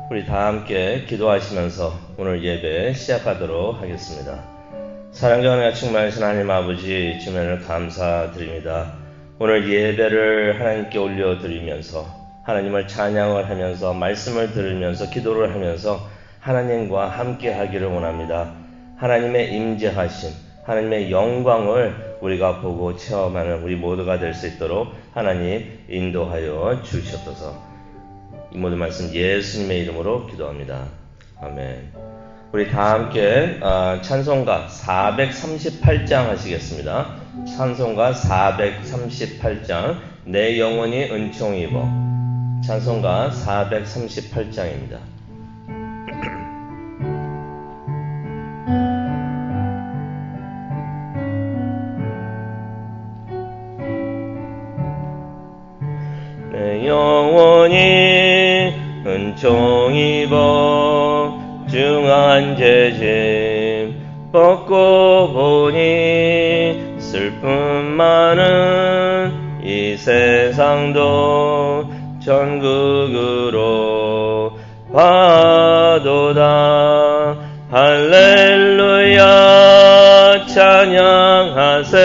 우리 다 함께 기도하시면서 오늘 예배 시작하도록 하겠습니다. 사랑과 은혜가 충만하신 하나님 아버지 주님을 감사드립니다. 오늘 예배를 하나님께 올려드리면서 하나님을 찬양을 하면서 말씀을 들으면서 기도를 하면서 하나님과 함께 하기를 원합니다. 하나님의 임재하심, 하나님의 영광을 우리가 보고 체험하는 우리 모두가 될 수 있도록 하나님 인도하여 주시옵소서. 이 모든 말씀 예수님의 이름으로 기도합니다. 아멘. 우리 다 함께 찬송가 438장 하시겠습니다. 찬송가 438장 내 영혼이 은총 입어. 찬송가 438장입니다. 내 영혼이 은총 입어 중한 죄짐 벗고 보니 슬픔 많은 이 세상도 천국으로 가도다. 할렐루야 찬양하세.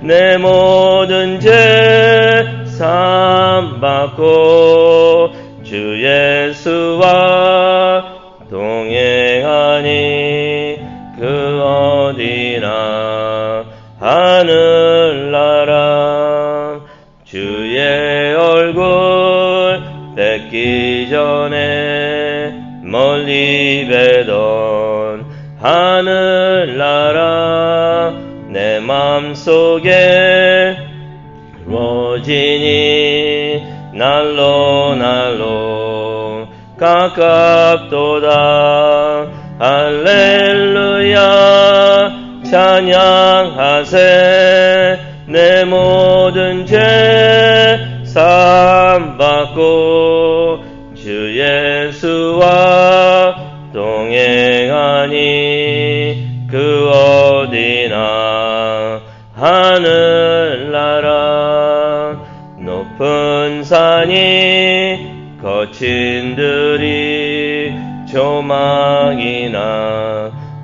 내 모든 죄 사함받고 주 예수와 동행하니 그 어디나 하늘나라. 주의 얼굴 뵙기 전에 멀리 뵈던 하늘나라 내 맘속에 이루어지니 날로 가깝도다. 할렐루야 찬양하세. 내 모든 죄 사함받고 주 예수와 동행하니 그 어디나 하늘나라. 높은 산이 거친 들이 조망이나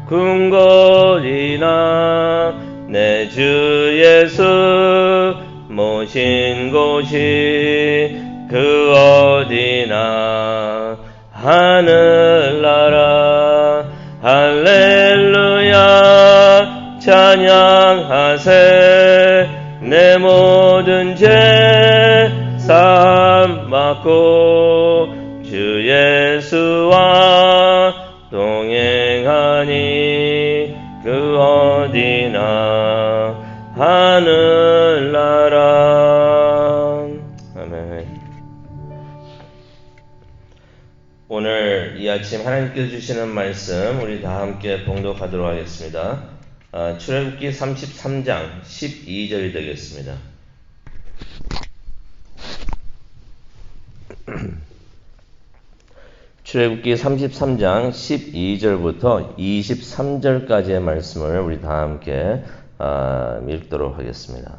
궁궐이나 내 주 예수 모신 곳이 그 어디나 하늘나라. 할렐루야 찬양하세. 내 모든 죄 사함받고 주 예수와 동행하니 그 어디나 하늘나라. 아멘. 오늘 이 아침 하나님께서 주시는 말씀 우리 다 함께 봉독하도록 하겠습니다. 출애굽기 33장 12절이 되겠습니다. 출애굽기 33장 12절부터 23절까지의 말씀을 우리 다 함께 읽도록 하겠습니다.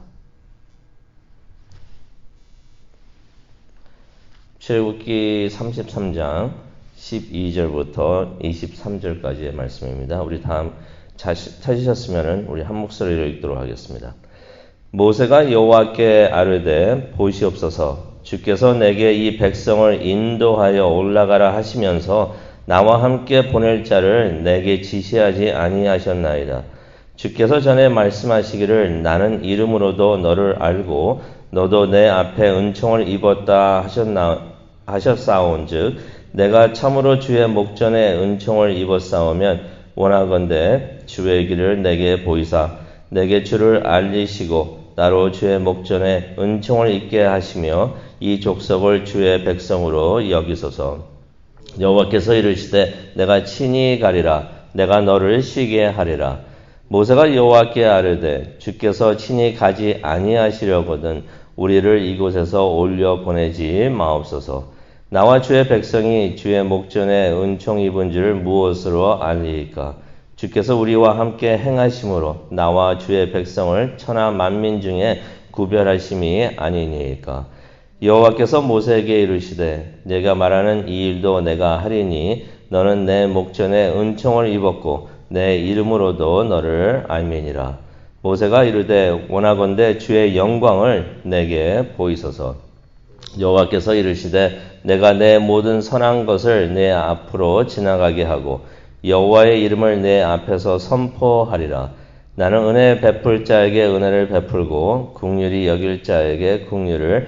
출애굽기 33장 12절부터 23절까지의 말씀입니다. 우리 다음 찾으셨으면 우리 한 목소리로 읽도록 하겠습니다. 모세가 여호와께 아뢰되 보시옵소서. 주께서 내게 이 백성을 인도하여 올라가라 하시면서 나와 함께 보낼 자를 내게 지시하지 아니하셨나이다. 주께서 전에 말씀하시기를 나는 이름으로도 너를 알고 너도 내 앞에 은총을 입었다 하셨사온즉 내가 참으로 주의 목전에 은총을 입었사오면 원하건대 주의 길을 내게 보이사 내게 주를 알리시고 나로 주의 목전에 은총을 입게 하시며 이 족속을 주의 백성으로 여기소서. 여호와께서 이르시되 내가 친히 가리라. 내가 너를 쉬게 하리라. 모세가 여호와께 아뢰되 주께서 친히 가지 아니하시려거든 우리를 이곳에서 올려 보내지 마옵소서. 나와 주의 백성이 주의 목전에 은총 입은 줄 무엇으로 알리이까? 주께서 우리와 함께 행하심으로 나와 주의 백성을 천하 만민 중에 구별하심이 아니니이까? 여호와께서 모세에게 이르시되 내가 말하는 이 일도 내가 하리니 너는 내 목전에 은총을 입었고 내 이름으로도 너를 알미니라. 모세가 이르되 원하건대 주의 영광을 내게 보이소서. 여호와께서 이르시되 내가 내 모든 선한 것을 내 앞으로 지나가게 하고 여호와의 이름을 내 앞에서 선포하리라. 나는 은혜 베풀 자에게 은혜를 베풀고 긍휼히 여길 자에게 긍휼을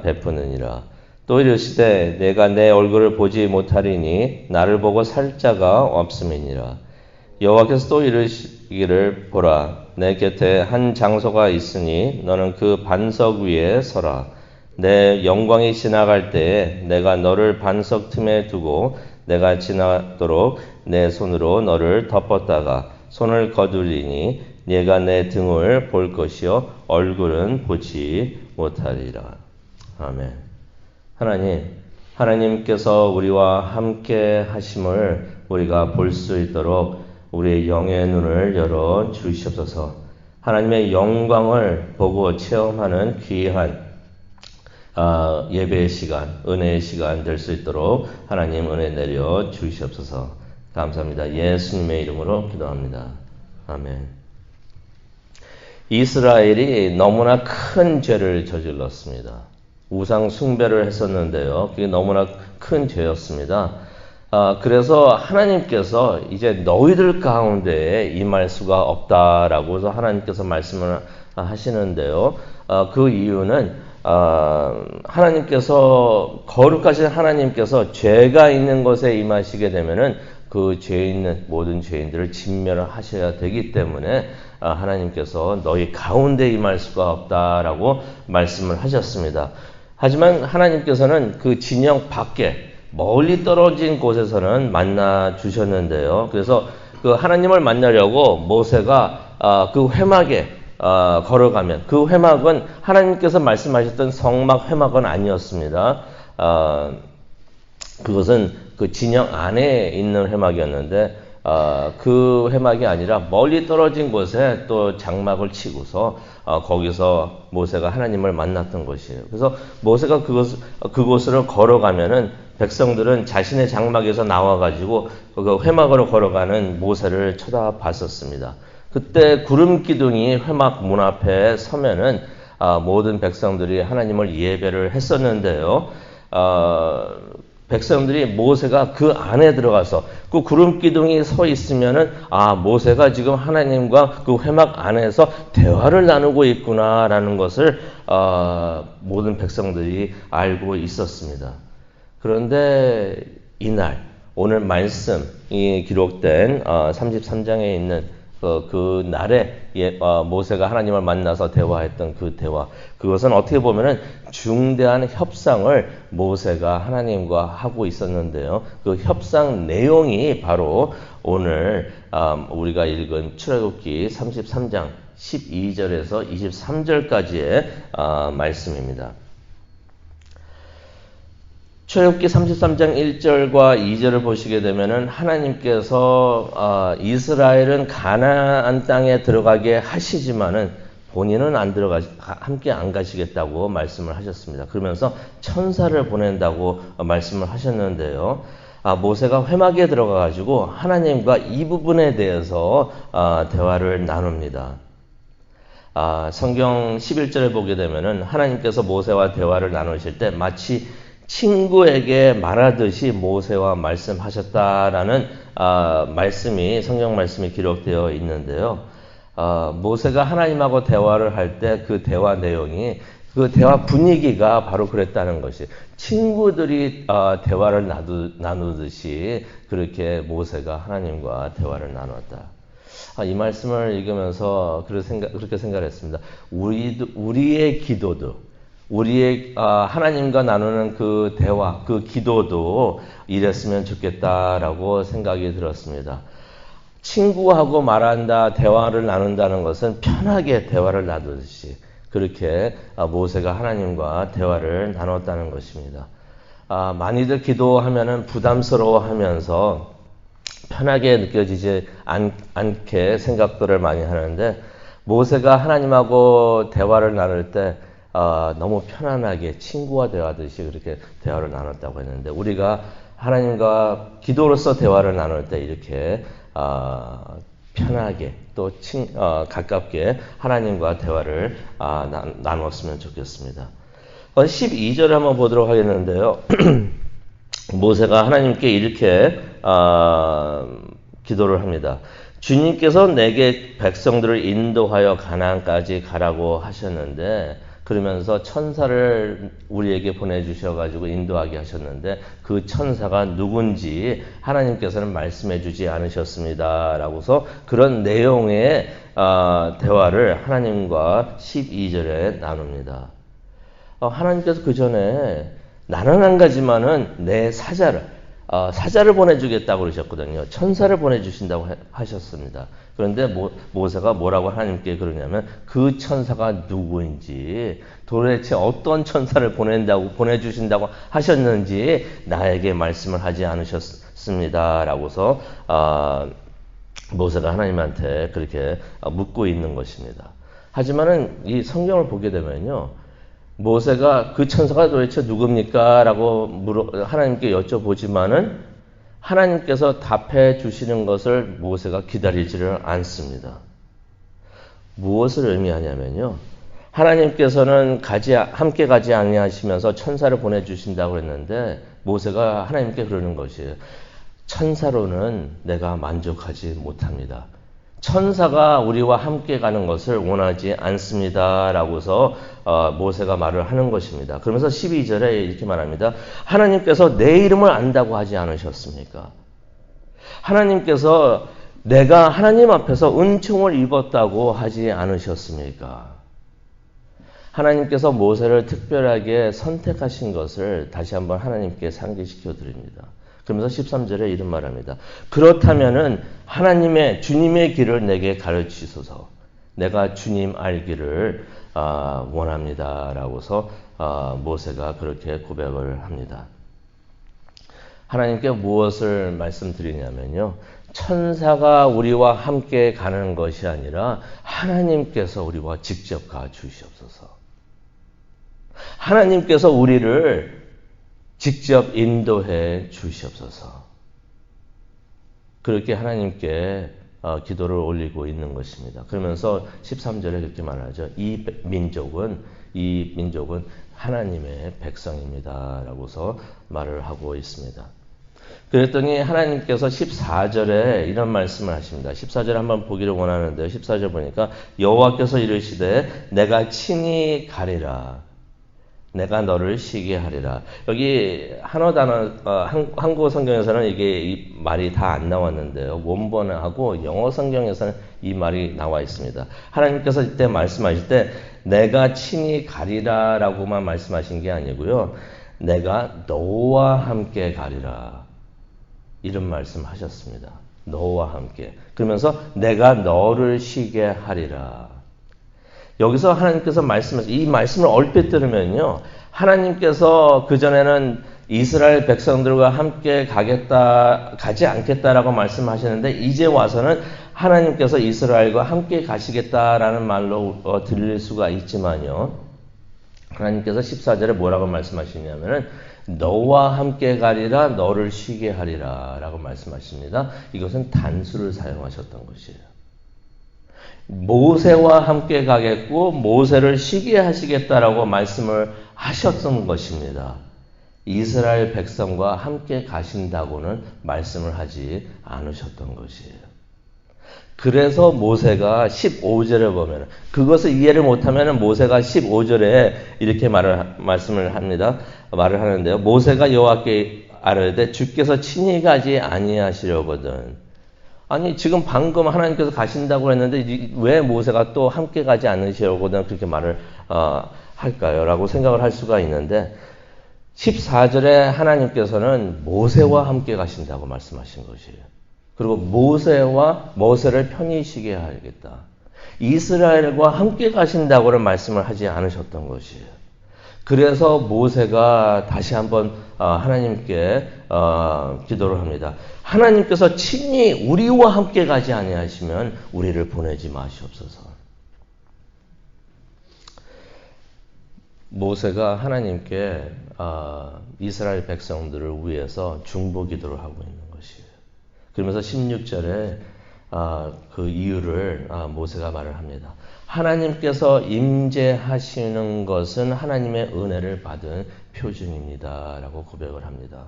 베푸느니라. 또 이르시되 내가 내 얼굴을 보지 못하리니 나를 보고 살 자가 없음이니라. 여호와께서 또 이르시기를 보라 내 곁에 한 장소가 있으니 너는 그 반석 위에 서라. 내 영광이 지나갈 때에 내가 너를 반석 틈에 두고 내가 지나도록 내 손으로 너를 덮었다가 손을 거두리니 네가 내 등을 볼 것이요 얼굴은 보지 못하리라. 아멘. 하나님께서 우리와 함께 하심을 우리가 볼 수 있도록 우리의 영의 눈을 열어 주시옵소서. 하나님의 영광을 보고 체험하는 귀한 예배의 시간, 은혜의 시간 될 수 있도록 하나님 은혜 내려 주시옵소서. 감사합니다. 예수님의 이름으로 기도합니다. 아멘. 이스라엘이 너무나 큰 죄를 저질렀습니다. 우상 숭배를 했었는데요. 그게 너무나 큰 죄였습니다. 그래서 하나님께서 이제 너희들 가운데에 임할 수가 없다라고 해서 하나님께서 말씀을 하시는데요. 그 이유는 하나님께서 거룩하신 하나님께서 죄가 있는 곳에 임하시게 되면은 그 죄 있는 모든 죄인들을 진멸하셔야 되기 때문에 하나님께서 너희 가운데 임할 수가 없다라고 말씀을 하셨습니다. 하지만 하나님께서는 그 진영 밖에 멀리 떨어진 곳에서는 만나 주셨는데요. 그래서 그 하나님을 만나려고 모세가 그 회막에 걸어가면 그 회막은 하나님께서 말씀하셨던 성막 회막은 아니었습니다. 그것은 그 진영 안에 있는 회막이었는데 그 회막이 아니라 멀리 떨어진 곳에 또 장막을 치고서 거기서 모세가 하나님을 만났던 것이에요. 그래서 모세가 그곳으로 걸어가면은 백성들은 자신의 장막에서 나와가지고 그 회막으로 걸어가는 모세를 쳐다봤었습니다. 그때 구름 기둥이 회막 문 앞에 서면은 모든 백성들이 하나님을 예배를 했었는데요. 백성들이 모세가 그 안에 들어가서 그 구름 기둥이 서 있으면은 모세가 지금 하나님과 그 회막 안에서 대화를 나누고 있구나라는 것을 모든 백성들이 알고 있었습니다. 그런데 이날 오늘 말씀이 기록된 33장에 있는 그 날에 모세가 하나님을 만나서 대화했던 그 대화, 그것은 어떻게 보면은 중대한 협상을 모세가 하나님과 하고 있었는데요. 그 협상 내용이 바로 오늘 우리가 읽은 출애굽기 33장 12절에서 23절까지의 말씀입니다. 출애굽기 33장 1절과 2절을 보시게 되면은 하나님께서 이스라엘은 가나안 땅에 들어가게 하시지만은 본인은 함께 안 가시겠다고 말씀을 하셨습니다. 그러면서 천사를 보낸다고 말씀을 하셨는데요. 모세가 회막에 들어가 가지고 하나님과 이 부분에 대해서 대화를 나눕니다. 성경 11절을 보게 되면은 하나님께서 모세와 대화를 나누실 때 마치 친구에게 말하듯이 모세와 말씀하셨다라는 성경 말씀이 기록되어 있는데요. 모세가 하나님하고 대화를 할 때 그 대화 내용이, 그 대화 분위기가 바로 그랬다는 것이, 친구들이 대화를 나누듯이 그렇게 모세가 하나님과 대화를 나눴다. 이 말씀을 읽으면서 그렇게 생각했습니다. 우리의 기도도, 우리의 하나님과 나누는 그 대화, 그 기도도 이랬으면 좋겠다라고 생각이 들었습니다. 친구하고 말한다, 대화를 나눈다는 것은 편하게 대화를 나누듯이 그렇게 모세가 하나님과 대화를 나눴다는 것입니다. 많이들 기도하면은 부담스러워하면서 편하게 느껴지지 않게 생각들을 많이 하는데, 모세가 하나님하고 대화를 나눌 때 너무 편안하게 친구와 대화하듯이 그렇게 대화를 나눴다고 했는데 우리가 하나님과 기도로서 대화를 나눌 때 이렇게 편하게 또 가깝게 하나님과 대화를 나눴으면 좋겠습니다. 12절을 한번 보도록 하겠는데요. 모세가 하나님께 이렇게 기도를 합니다. 주님께서 내게 백성들을 인도하여 가나안까지 가라고 하셨는데 그러면서 천사를 우리에게 보내주셔가지고 인도하게 하셨는데 그 천사가 누군지 하나님께서는 말씀해 주지 않으셨습니다. 라고서 그런 내용의 대화를 하나님과 12절에 나눕니다. 하나님께서 그 전에 나는 안 가지만은 내 사자를 보내주겠다고 그러셨거든요. 천사를 보내주신다고 하셨습니다. 그런데 모세가 뭐라고 하나님께 그러냐면 그 천사가 누구인지 도대체 어떤 천사를 보내주신다고 하셨는지 나에게 말씀을 하지 않으셨습니다. 라고서 모세가 하나님한테 그렇게 묻고 있는 것입니다. 하지만은 이 성경을 보게 되면요. 모세가 그 천사가 도대체 누굽니까? 라고 하나님께 여쭤보지만은 하나님께서 답해 주시는 것을 모세가 기다리지를 않습니다. 무엇을 의미하냐면요. 하나님께서는 함께 가지 아니하시면서 천사를 보내주신다고 했는데 모세가 하나님께 그러는 것이에요. 천사로는 내가 만족하지 못합니다. 천사가 우리와 함께 가는 것을 원하지 않습니다. 라고서 모세가 말을 하는 것입니다. 그러면서 12절에 이렇게 말합니다. 하나님께서 내 이름을 안다고 하지 않으셨습니까? 하나님께서 내가 하나님 앞에서 은총을 입었다고 하지 않으셨습니까? 하나님께서 모세를 특별하게 선택하신 것을 다시 한번 하나님께 상기시켜 드립니다. 그러면서 13절에 이런 말합니다. 그렇다면은 주님의 길을 내게 가르치소서. 내가 주님 알기를 원합니다. 라고서 모세가 그렇게 고백을 합니다. 하나님께 무엇을 말씀드리냐면요. 천사가 우리와 함께 가는 것이 아니라 하나님께서 우리와 직접 가 주시옵소서. 하나님께서 우리를 직접 인도해 주시옵소서. 그렇게 하나님께 기도를 올리고 있는 것입니다. 그러면서 13절에 그렇게 말하죠. 이 민족은 하나님의 백성입니다. 라고서 말을 하고 있습니다. 그랬더니 하나님께서 14절에 이런 말씀을 하십니다. 14절 한번 보기를 원하는데요. 14절 보니까 여호와께서 이르시되 내가 친히 가리라. 내가 너를 쉬게 하리라. 여기 한국어 성경에서는 이 말이 다 안 나왔는데요. 원본하고 영어 성경에서는 이 말이 나와 있습니다. 하나님께서 이때 말씀하실 때 내가 친히 가리라 라고만 말씀하신 게 아니고요. 내가 너와 함께 가리라. 이런 말씀 하셨습니다. 너와 함께. 그러면서 내가 너를 쉬게 하리라. 여기서 하나님께서 이 말씀을 얼핏 들으면요. 하나님께서 그전에는 이스라엘 백성들과 함께 가지 않겠다라고 말씀하시는데 이제 와서는 하나님께서 이스라엘과 함께 가시겠다라는 말로 들릴 수가 있지만요. 하나님께서 14절에 뭐라고 말씀하시냐면은 너와 함께 가리라 너를 쉬게 하리라 라고 말씀하십니다. 이것은 단수를 사용하셨던 것이에요. 모세와 함께 가겠고 모세를 쉬게 하시겠다라고 말씀을 하셨던 것입니다. 이스라엘 백성과 함께 가신다고는 말씀을 하지 않으셨던 것이에요. 그래서 모세가 15절에 보면 그것을 이해를 못하면 모세가 15절에 이렇게 말씀을 합니다. 말을 하는데요. 모세가 여호와께 아뢰되 주께서 친히 가지 아니하시려거든. 아니 지금 방금 하나님께서 가신다고 했는데 왜 모세가 또 함께 가지 않으시려거든 그렇게 말을 할까요? 라고 생각을 할 수가 있는데 14절에 하나님께서는 모세와 함께 가신다고 말씀하신 것이에요. 그리고 모세를 편히 쉬게 하겠다. 이스라엘과 함께 가신다고는 말씀을 하지 않으셨던 것이에요. 그래서 모세가 다시 한번 하나님께 기도를 합니다. 하나님께서 친히 우리와 함께 가지 아니하시면 우리를 보내지 마시옵소서. 모세가 하나님께 이스라엘 백성들을 위해서 중보 기도를 하고 있는 것이에요. 그러면서 16절에 그 이유를 모세가 말을 합니다. 하나님께서 임재하시는 것은 하나님의 은혜를 받은 표징입니다. 라고 고백을 합니다.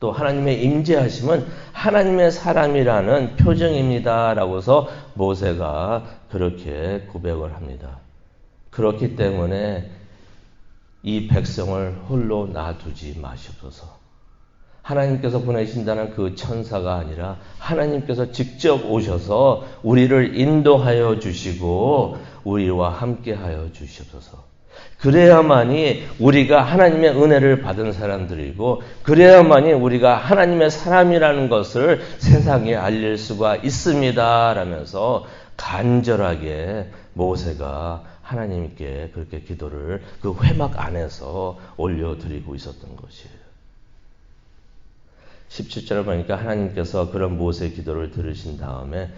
또 하나님의 임재하심은 하나님의 사람이라는 표징입니다. 라고서 모세가 그렇게 고백을 합니다. 그렇기 때문에 이 백성을 홀로 놔두지 마시옵소서. 하나님께서 보내신다는 그 천사가 아니라 하나님께서 직접 오셔서 우리를 인도하여 주시고 우리와 함께하여 주시옵소서. 그래야만이 우리가 하나님의 은혜를 받은 사람들이고 그래야만이 우리가 하나님의 사람이라는 것을 세상에 알릴 수가 있습니다. 라면서 간절하게 모세가 하나님께 그렇게 기도를 그 회막 안에서 올려드리고 있었던 것이에요. 17절을 보니까 하나님께서 그런 모세의 기도를 들으신 다음에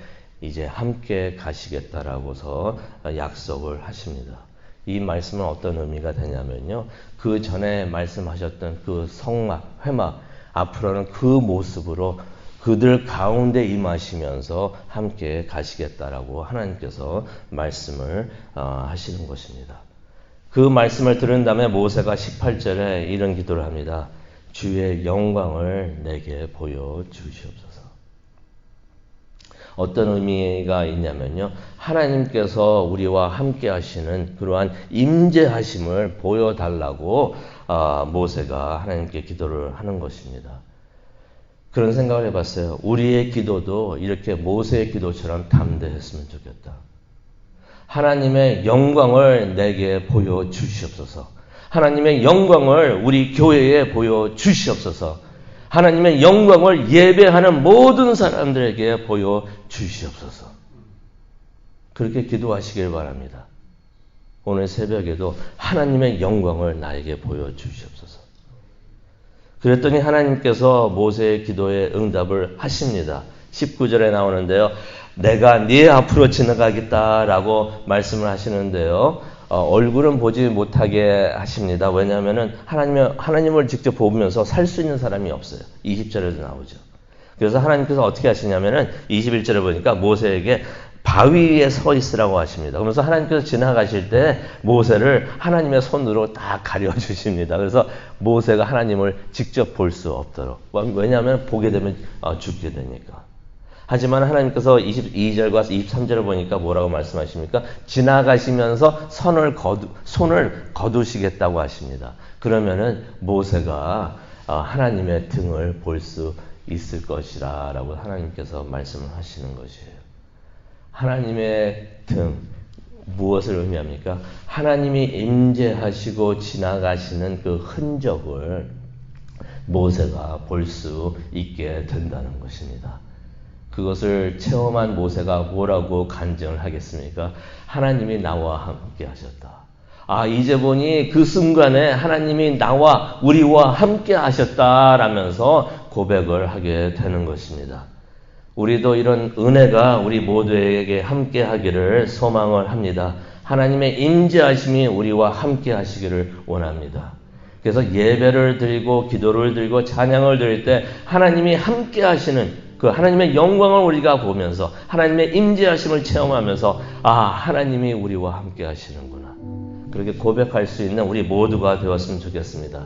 이제 함께 가시겠다라고서 약속을 하십니다. 이 말씀은 어떤 의미가 되냐면요. 그 전에 말씀하셨던 그 성막, 회막, 앞으로는 그 모습으로 그들 가운데 임하시면서 함께 가시겠다라고 하나님께서 말씀을 하시는 것입니다. 그 말씀을 들은 다음에 모세가 18절에 이런 기도를 합니다. 주의 영광을 내게 보여주시옵소서. 어떤 의미가 있냐면요. 하나님께서 우리와 함께 하시는 그러한 임재하심을 보여달라고 모세가 하나님께 기도를 하는 것입니다. 그런 생각을 해봤어요. 우리의 기도도 이렇게 모세의 기도처럼 담대했으면 좋겠다. 하나님의 영광을 내게 보여주시옵소서. 하나님의 영광을 우리 교회에 보여주시옵소서. 하나님의 영광을 예배하는 모든 사람들에게 보여주시옵소서. 그렇게 기도하시길 바랍니다. 오늘 새벽에도 하나님의 영광을 나에게 보여주시옵소서. 그랬더니 하나님께서 모세의 기도에 응답을 하십니다. 19절에 나오는데요. 내가 네 앞으로 지나가겠다라고 말씀을 하시는데요. 얼굴은 보지 못하게 하십니다. 왜냐하면 하나님을 직접 보면서 살 수 있는 사람이 없어요. 20절에도 나오죠. 그래서 하나님께서 어떻게 하시냐면은 21절에 보니까 모세에게 바위 위에 서 있으라고 하십니다. 그러면서 하나님께서 지나가실 때 모세를 하나님의 손으로 딱 가려주십니다. 그래서 모세가 하나님을 직접 볼 수 없도록. 왜냐하면 보게 되면 죽게 되니까. 하지만 하나님께서 22절과 23절을 보니까 뭐라고 말씀하십니까? 지나가시면서 손을 거두시겠다고 하십니다. 그러면은 모세가 하나님의 등을 볼 수 있을 것이라 라고 하나님께서 말씀을 하시는 것이에요. 하나님의 등, 무엇을 의미합니까? 하나님이 임재하시고 지나가시는 그 흔적을 모세가 볼 수 있게 된다는 것입니다. 그것을 체험한 모세가 뭐라고 간증을 하겠습니까? 하나님이 나와 함께 하셨다. 이제 보니 그 순간에 하나님이 나와 우리와 함께 하셨다라면서 고백을 하게 되는 것입니다. 우리도 이런 은혜가 우리 모두에게 함께 하기를 소망을 합니다. 하나님의 임재하심이 우리와 함께 하시기를 원합니다. 그래서 예배를 드리고 기도를 드리고 찬양을 드릴 때 하나님이 함께 하시는 그 하나님의 영광을 우리가 보면서 하나님의 임재하심을 체험하면서 하나님이 우리와 함께 하시는구나. 그렇게 고백할 수 있는 우리 모두가 되었으면 좋겠습니다.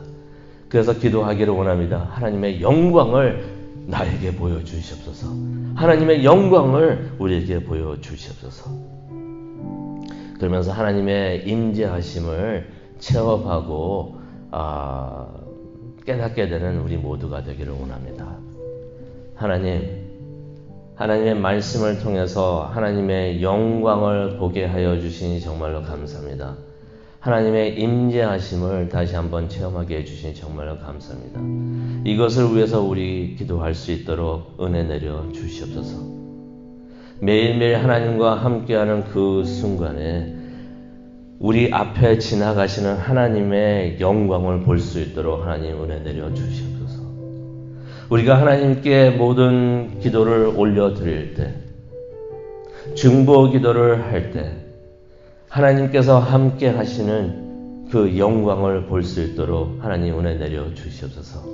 그래서 기도하기를 원합니다. 하나님의 영광을 나에게 보여주시옵소서. 하나님의 영광을 우리에게 보여주시옵소서. 그러면서 하나님의 임재하심을 체험하고 깨닫게 되는 우리 모두가 되기를 원합니다. 하나님의 말씀을 통해서 하나님의 영광을 보게 하여 주시니 정말로 감사합니다. 하나님의 임재하심을 다시 한번 체험하게 해주시니 정말로 감사합니다. 이것을 위해서 우리 기도할 수 있도록 은혜 내려 주시옵소서. 매일매일 하나님과 함께하는 그 순간에 우리 앞에 지나가시는 하나님의 영광을 볼 수 있도록 하나님 은혜 내려 주시옵소서. 우리가 하나님께 모든 기도를 올려드릴 때, 중보 기도를 할 때 하나님께서 함께 하시는 그 영광을 볼 수 있도록 하나님 은혜 내려 주시옵소서.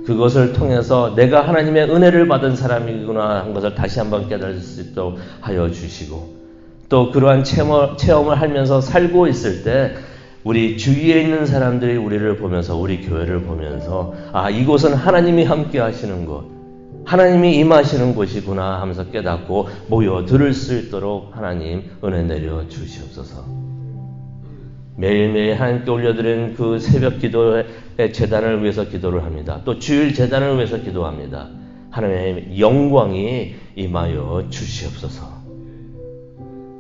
그것을 통해서 내가 하나님의 은혜를 받은 사람이구나 한 것을 다시 한번 깨달을 수 있도록 하여 주시고, 또 그러한 체험을 하면서 살고 있을 때 우리 주위에 있는 사람들이 우리를 보면서, 우리 교회를 보면서, 아, 이곳은 하나님이 함께 하시는 곳, 하나님이 임하시는 곳이구나 하면서 깨닫고 모여 들을 수 있도록 하나님 은혜 내려 주시옵소서. 매일매일 하나님께 올려드리는 그 새벽 기도의 제단을 위해서 기도를 합니다. 또 주일 제단을 위해서 기도합니다. 하나님의 영광이 임하여 주시옵소서.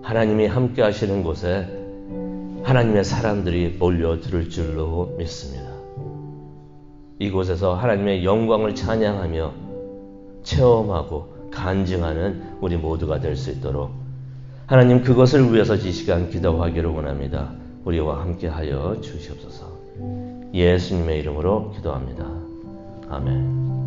하나님이 함께 하시는 곳에 하나님의 사람들이 몰려 들을 줄로 믿습니다. 이곳에서 하나님의 영광을 찬양하며 체험하고 간증하는 우리 모두가 될 수 있도록 하나님 그것을 위해서 이 시간 기도하기를 원합니다. 우리와 함께 하여 주시옵소서. 예수님의 이름으로 기도합니다. 아멘.